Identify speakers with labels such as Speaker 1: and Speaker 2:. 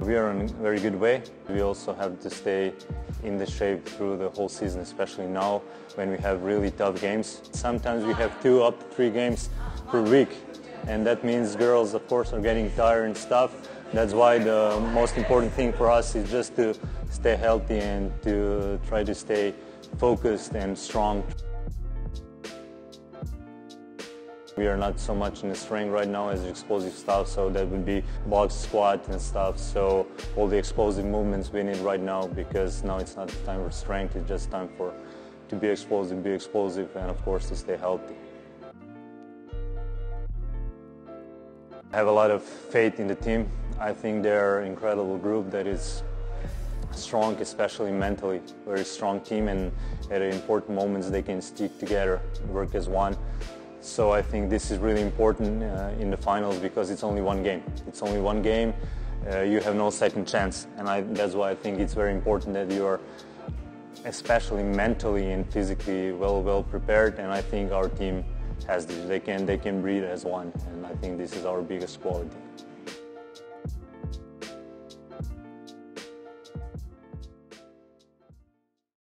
Speaker 1: We are in a very good way. We also have to stay in the shape through the whole season, especially now when we have really tough games. Sometimes we have 2 up to 3 games per week, and that means girls, of course, are getting tired and stuff. That's why the most important thing for us is just to stay healthy and to try to stay focused and strong. We are not so much in the strength right now as explosive stuff, so that would be box squat and stuff. So all the explosive movements we need right now, because now it's not time for strength, it's just time to be explosive, and of course to stay healthy. I have a lot of faith in the team. I think they're an incredible group that is strong, especially mentally. Very strong team, and at important moments they can stick together, work as one. So I think this is really important in the finals, because it's only one game. It's only one game. You have no second chance, and that's why I think it's very important that you are especially mentally and physically well prepared. And I think our team has this. They can breathe as one, and I think this is our biggest quality.